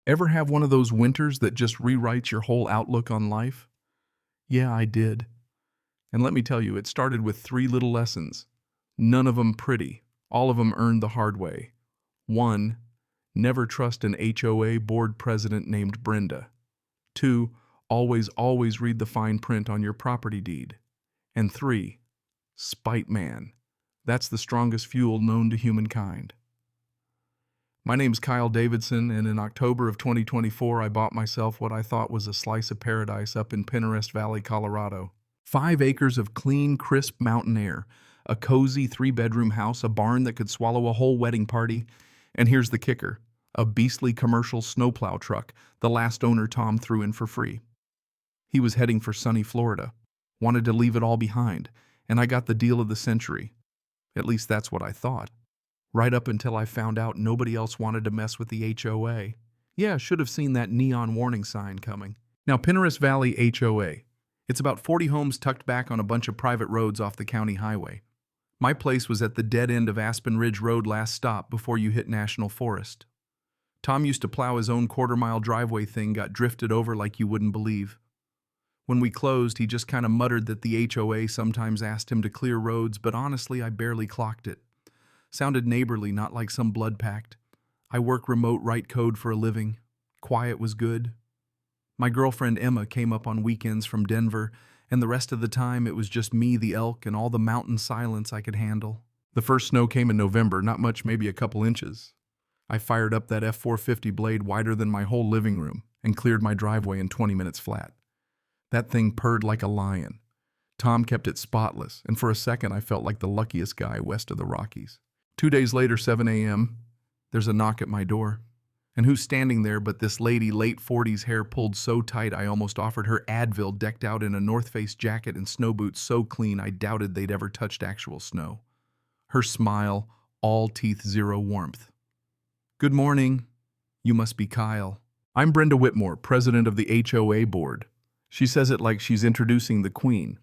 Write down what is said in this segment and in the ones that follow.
Ever have one of those winters that just rewrites your whole outlook on life? Yeah, I did. And let me tell you, it started with three little lessons. None of them pretty. All of them earned the hard way. 1. Never trust an HOA board president named Brenda. 2. Always read the fine print on your property deed. And 3. Spite man. That's the strongest fuel known to humankind. My name's Kyle Davidson, and in October of 2024, I bought myself what I thought was a slice of paradise up in Pinterest Valley, Colorado. 5 acres of clean, crisp mountain air, a cozy 3-bedroom house, a barn that could swallow a whole wedding party, and here's the kicker, a beastly commercial snowplow truck the last owner Tom threw in for free. He was heading for sunny Florida, wanted to leave it all behind, and I got the deal of the century. At least that's what I thought. Right up until I found out nobody else wanted to mess with the HOA. Yeah, should have seen that neon warning sign coming. Now, Pinterest Valley HOA. It's about 40 homes tucked back on a bunch of private roads off the county highway. My place was at the dead end of Aspen Ridge Road last stop before you hit National Forest. Tom used to plow his own quarter-mile driveway thing, got drifted over like you wouldn't believe. When we closed, he just kind of muttered that the HOA sometimes asked him to clear roads, but honestly, I barely clocked it. Sounded neighborly, not like some blood pact. I work remote, write code for a living. Quiet was good. My girlfriend Emma came up on weekends from Denver, and the rest of the time it was just me, the elk, and all the mountain silence I could handle. The first snow came in November, not much, maybe a couple inches. I fired up that F450 blade wider than my whole living room and cleared my driveway in 20 minutes flat. That thing purred like a lion. Tom kept it spotless, and for a second I felt like the luckiest guy west of the Rockies. 2 days later, 7 a.m., there's a knock at my door. And who's standing there but this lady, late 40s, hair pulled so tight I almost offered her Advil, decked out in a North Face jacket and snow boots so clean I doubted they'd ever touched actual snow. Her smile, all teeth, zero warmth. Good morning. You must be Kyle. I'm Brenda Whitmore, president of the HOA board. She says it like she's introducing the queen.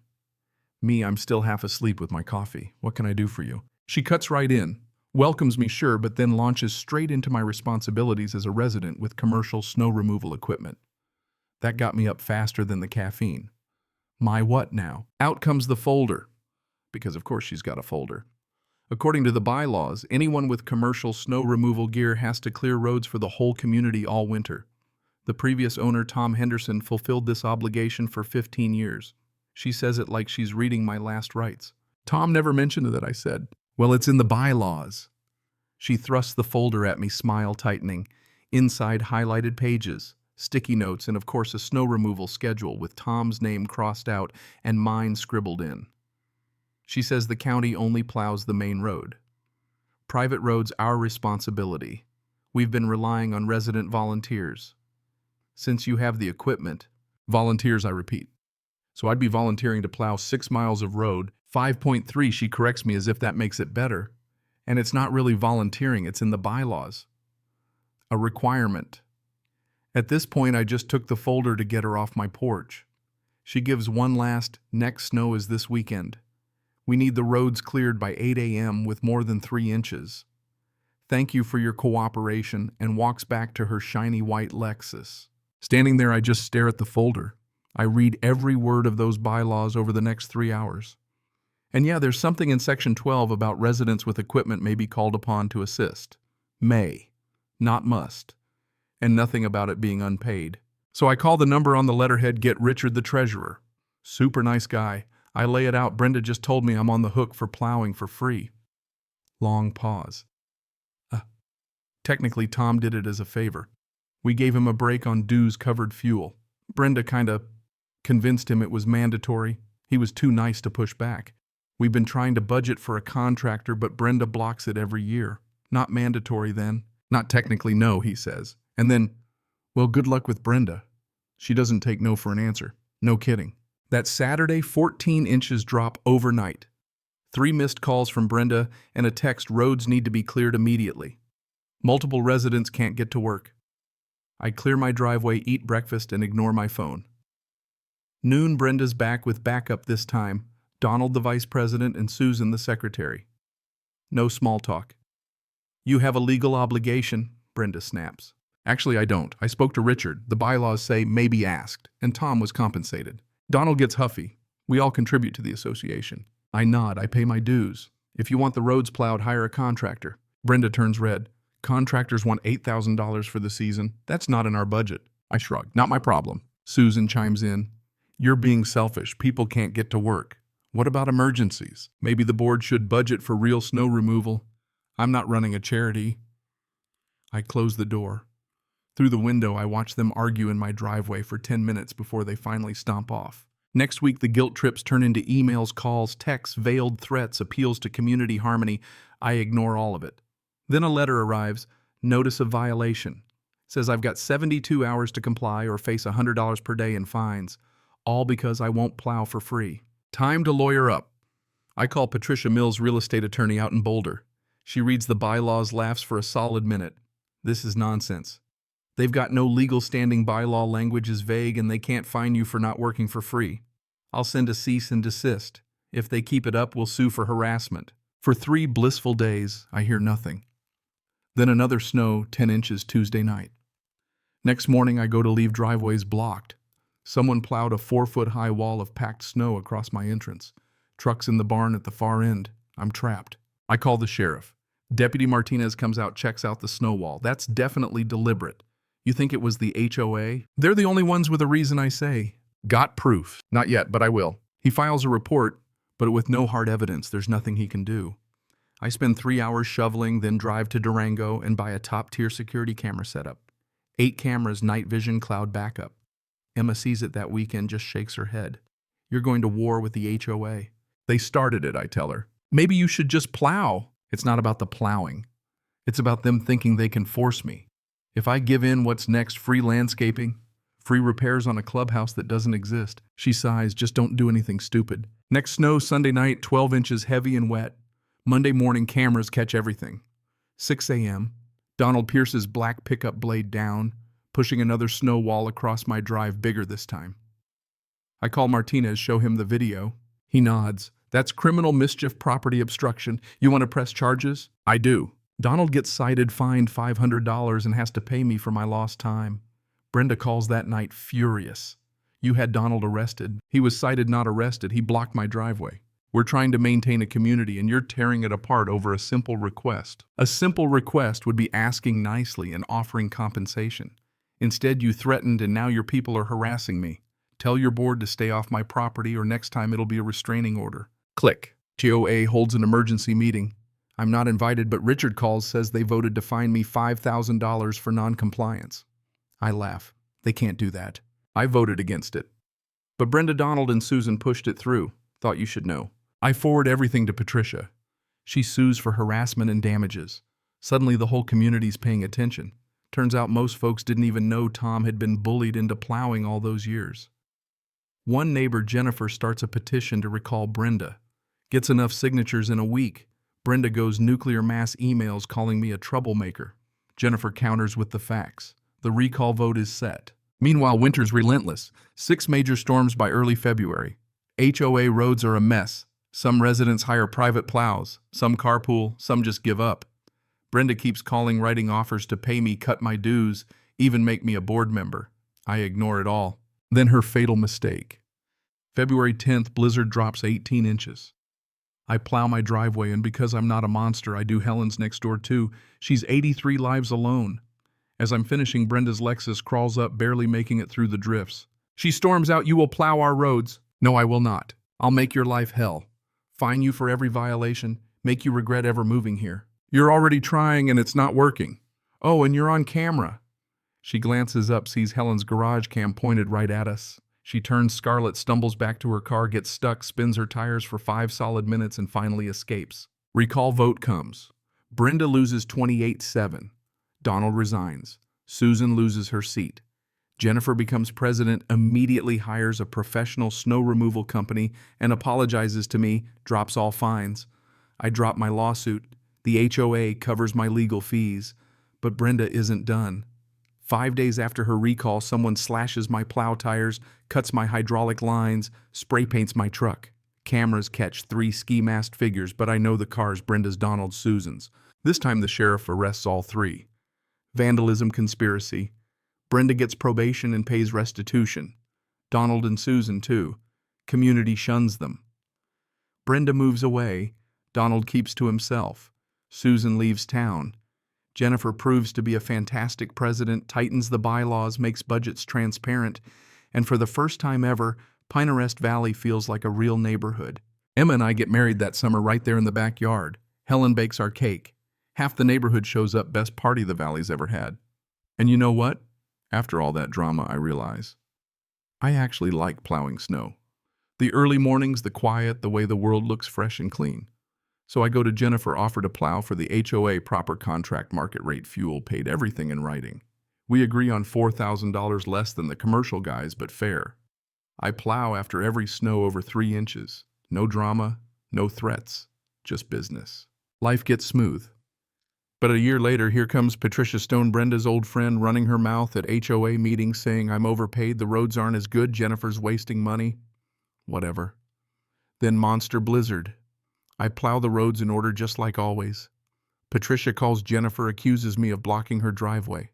Me, I'm still half asleep with my coffee. What can I do for you? She cuts right in, welcomes me, sure, but then launches straight into my responsibilities as a resident with commercial snow removal equipment. That got me up faster than the caffeine. My what now? Out comes the folder. Because of course she's got a folder. According to the bylaws, anyone with commercial snow removal gear has to clear roads for the whole community all winter. The previous owner, Tom Henderson, fulfilled this obligation for 15 years. She says it like she's reading my last rites. Tom never mentioned that, I said. Well, it's in the bylaws. She thrusts the folder at me, smile tightening. Inside, highlighted pages, sticky notes, and of course a snow removal schedule with Tom's name crossed out and mine scribbled in. She says the county only plows the main road. Private roads, our responsibility. We've been relying on resident volunteers. Since you have the equipment, volunteers, I repeat. So I'd be volunteering to plow 6 miles of road. 5.3, she corrects me as if that makes it better. And it's not really volunteering, it's in the bylaws. A requirement. At this point, I just took the folder to get her off my porch. She gives one last, next snow is this weekend. We need the roads cleared by 8 a.m. with more than 3 inches. Thank you for your cooperation, and walks back to her shiny white Lexus. Standing there, I just stare at the folder. I read every word of those bylaws over the next 3 hours. And yeah, there's something in Section 12 about residents with equipment may be called upon to assist. May, not must. And nothing about it being unpaid. So I call the number on the letterhead, get Richard the treasurer. Super nice guy. I lay it out. Brenda just told me I'm on the hook for plowing for free. Long pause. Technically, Tom did it as a favor. We gave him a break on dues-covered fuel. Brenda kinda convinced him it was mandatory. He was too nice to push back. We've been trying to budget for a contractor, but Brenda blocks it every year. Not mandatory then. Not technically, no, he says. And then, well, good luck with Brenda. She doesn't take no for an answer. No kidding. That Saturday, 14 inches drop overnight. 3 missed calls from Brenda and a text, roads need to be cleared immediately. Multiple residents can't get to work. I clear my driveway, eat breakfast, and ignore my phone. Noon, Brenda's back with backup this time. Donald the vice president and Susan the secretary. No small talk. You have a legal obligation, Brenda snaps. Actually, I don't. I spoke to Richard. The bylaws say may be asked, and Tom was compensated. Donald gets huffy. We all contribute to the association. I nod. I pay my dues. If you want the roads plowed, hire a contractor. Brenda turns red. Contractors want $8,000 for the season. That's not in our budget. I shrug. Not my problem. Susan chimes in. You're being selfish. People can't get to work. What about emergencies? Maybe the board should budget for real snow removal. I'm not running a charity. I close the door. Through the window, I watch them argue in my driveway for 10 minutes before they finally stomp off. Next week, the guilt trips turn into emails, calls, texts, veiled threats, appeals to community harmony. I ignore all of it. Then a letter arrives, notice of violation. Says I've got 72 hours to comply or face $100 per day in fines, all because I won't plow for free. Time to lawyer up. I call Patricia Mills, real estate attorney out in Boulder. She reads the bylaws, laughs for a solid minute. This is nonsense. They've got no legal standing. Bylaw language is vague and they can't fine you for not working for free. I'll send a cease and desist. If they keep it up, we'll sue for harassment. For 3 blissful days, I hear nothing. Then another snow, 10 inches Tuesday night. Next morning, I go to leave, driveways blocked. Someone plowed a 4-foot-high wall of packed snow across my entrance. Trucks in the barn at the far end. I'm trapped. I call the sheriff. Deputy Martinez comes out, checks out the snow wall. That's definitely deliberate. You think it was the HOA? They're the only ones with a reason, I say. Got proof. Not yet, but I will. He files a report, but with no hard evidence, there's nothing he can do. I spend 3 hours shoveling, then drive to Durango and buy a top-tier security camera setup. 8 cameras, night vision, cloud backup. Emma sees it that weekend, just shakes her head. You're going to war with the HOA. They started it, I tell her. Maybe you should just plow. It's not about the plowing. It's about them thinking they can force me. If I give in, what's next? Free landscaping? Free repairs on a clubhouse that doesn't exist? She sighs, just don't do anything stupid. Next snow, Sunday night, 12 inches, heavy and wet. Monday morning, cameras catch everything. 6 a.m., Donald Pierce's black pickup blade down, pushing another snow wall across my drive, bigger this time. I call Martinez, show him the video. He nods. That's criminal mischief, property obstruction. You want to press charges? I do. Donald gets cited, fined $500, and has to pay me for my lost time. Brenda calls that night furious. You had Donald arrested. He was cited, not arrested. He blocked my driveway. We're trying to maintain a community, and you're tearing it apart over a simple request. A simple request would be asking nicely and offering compensation. Instead, you threatened, and now your people are harassing me. Tell your board to stay off my property, or next time it'll be a restraining order. Click. HOA holds an emergency meeting. I'm not invited, but Richard calls, says they voted to fine me $5,000 for non-compliance. I laugh. They can't do that. I voted against it. But Brenda, Donald, and Susan pushed it through. Thought you should know. I forward everything to Patricia. She sues for harassment and damages. Suddenly the whole community's paying attention. Turns out most folks didn't even know Tom had been bullied into plowing all those years. One neighbor, Jennifer, starts a petition to recall Brenda. Gets enough signatures in a week. Brenda goes nuclear mass emails calling me a troublemaker. Jennifer counters with the facts. The recall vote is set. Meanwhile, winter's relentless. 6 major storms by early February. HOA roads are a mess. Some residents hire private plows. Some carpool. Some just give up. Brenda keeps calling, writing offers to pay me, cut my dues, even make me a board member. I ignore it all. Then her fatal mistake. February 10th, blizzard drops 18 inches. I plow my driveway, and because I'm not a monster, I do Helen's next door too. She's 83 lives alone. As I'm finishing, Brenda's Lexus crawls up, barely making it through the drifts. She storms out, "You will plow our roads." No, I will not. I'll make your life hell. Fine you for every violation, make you regret ever moving here. You're already trying and it's not working. Oh, and you're on camera. She glances up, sees Helen's garage cam pointed right at us. She turns scarlet, stumbles back to her car, gets stuck, spins her tires for 5 solid minutes, and finally escapes. Recall vote comes. Brenda loses 28-7. Donald resigns. Susan loses her seat. Jennifer becomes president, immediately hires a professional snow removal company and apologizes to me, drops all fines. I drop my lawsuit. The HOA covers my legal fees. But Brenda isn't done. 5 days after her recall, someone slashes my plow tires, cuts my hydraulic lines, spray paints my truck. Cameras catch 3 ski-masked figures, but I know the car's Brenda's, Donald's, Susan's. This time the sheriff arrests all 3. Vandalism conspiracy. Brenda gets probation and pays restitution. Donald and Susan, too. Community shuns them. Brenda moves away. Donald keeps to himself. Susan leaves town. Jennifer proves to be a fantastic president, tightens the bylaws, makes budgets transparent, and for the first time ever, Pinarest Valley feels like a real neighborhood. Emma and I get married that summer right there in the backyard. Helen bakes our cake. Half the neighborhood shows up, best party the valley's ever had. And you know what? After all that drama, I realize I actually like plowing snow. The early mornings, the quiet, the way the world looks fresh and clean. So I go to Jennifer, offer to plow for the HOA, proper contract, market rate, fuel, paid, everything in writing. We agree on $4,000 less than the commercial guys, but fair. I plow after every snow over 3 inches. No drama, no threats, just business. Life gets smooth. But a year later, here comes Patricia Stone, Brenda's old friend, running her mouth at HOA meetings saying I'm overpaid, the roads aren't as good, Jennifer's wasting money. Whatever. Then monster blizzard. I plow the roads in order just like always. Patricia calls Jennifer, accuses me of blocking her driveway.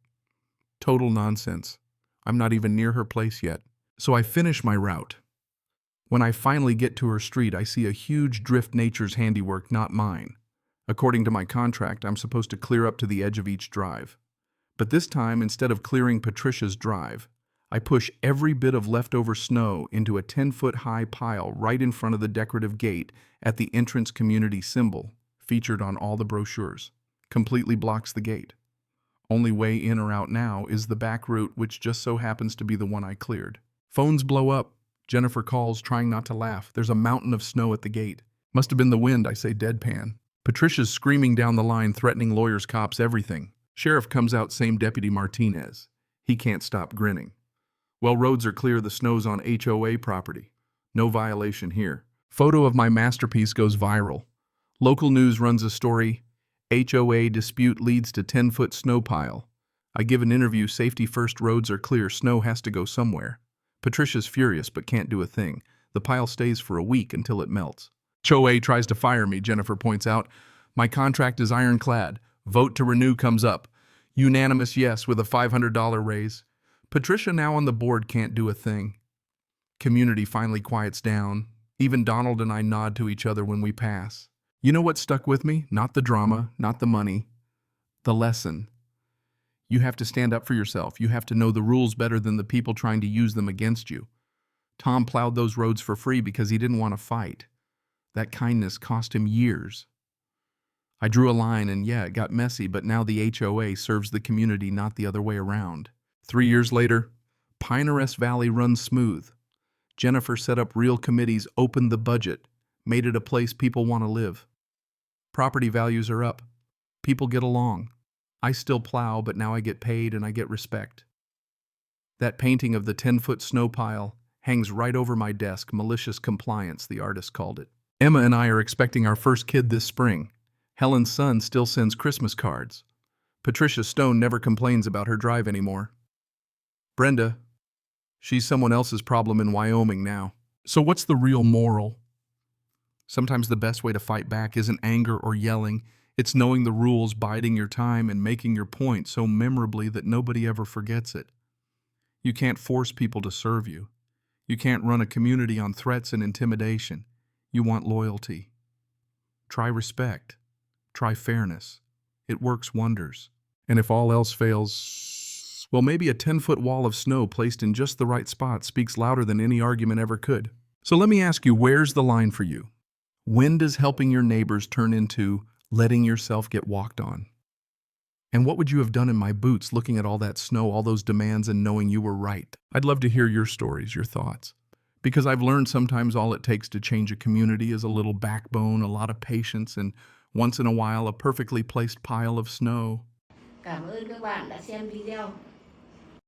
Total nonsense. I'm not even near her place yet. So I finish my route. When I finally get to her street, I see a huge drift, nature's handiwork, not mine. According to my contract, I'm supposed to clear up to the edge of each drive. But this time, instead of clearing Patricia's drive, I push every bit of leftover snow into a 10-foot-high pile right in front of the decorative gate at the entrance community symbol, featured on all the brochures. Completely blocks the gate. Only way in or out now is the back route, which just so happens to be the one I cleared. Phones blow up. Jennifer calls, trying not to laugh. There's a mountain of snow at the gate. Must have been the wind, I say deadpan. Patricia's screaming down the line, threatening lawyers, cops, everything. Sheriff comes out, same Deputy Martinez. He can't stop grinning. Well, roads are clear, the snow's on HOA property. No violation here. Photo of my masterpiece goes viral. Local news runs a story. HOA dispute leads to 10-foot snow pile. I give an interview, safety first, roads are clear, snow has to go somewhere. Patricia's furious but can't do a thing. The pile stays for a week until it melts. HOA tries to fire me, Jennifer points out. My contract is ironclad. Vote to renew comes up. Unanimous yes with a $500 raise. Patricia, now on the board, can't do a thing. Community finally quiets down. Even Donald and I nod to each other when we pass. You know what stuck with me? Not the drama, not the money. The lesson. You have to stand up for yourself. You have to know the rules better than the people trying to use them against you. Tom plowed those roads for free because he didn't want to fight. That kindness cost him years. I drew a line and yeah, it got messy, but now the HOA serves the community, not the other way around. 3 years later, Pinarest Valley runs smooth. Jennifer set up real committees, opened the budget, made it a place people want to live. Property values are up. People get along. I still plow, but now I get paid and I get respect. That painting of the 10-foot snow pile hangs right over my desk, malicious compliance, the artist called it. Emma and I are expecting our first kid this spring. Helen's son still sends Christmas cards. Patricia Stone never complains about her drive anymore. Brenda, she's someone else's problem in Wyoming now. So what's the real moral? Sometimes the best way to fight back isn't anger or yelling. It's knowing the rules, biding your time, and making your point so memorably that nobody ever forgets it. You can't force people to serve you. You can't run a community on threats and intimidation. You want loyalty. Try respect. Try fairness. It works wonders. And if all else fails, well, maybe a 10-foot wall of snow placed in just the right spot speaks louder than any argument ever could. So let me ask you, where's the line for you? When does helping your neighbors turn into letting yourself get walked on? And what would you have done in my boots, looking at all that snow, all those demands, and knowing you were right? I'd love to hear your stories, your thoughts. Because I've learned sometimes all it takes to change a community is a little backbone, a lot of patience, and once in a while a perfectly placed pile of snow. Cảm ơn các bạn đã xem video.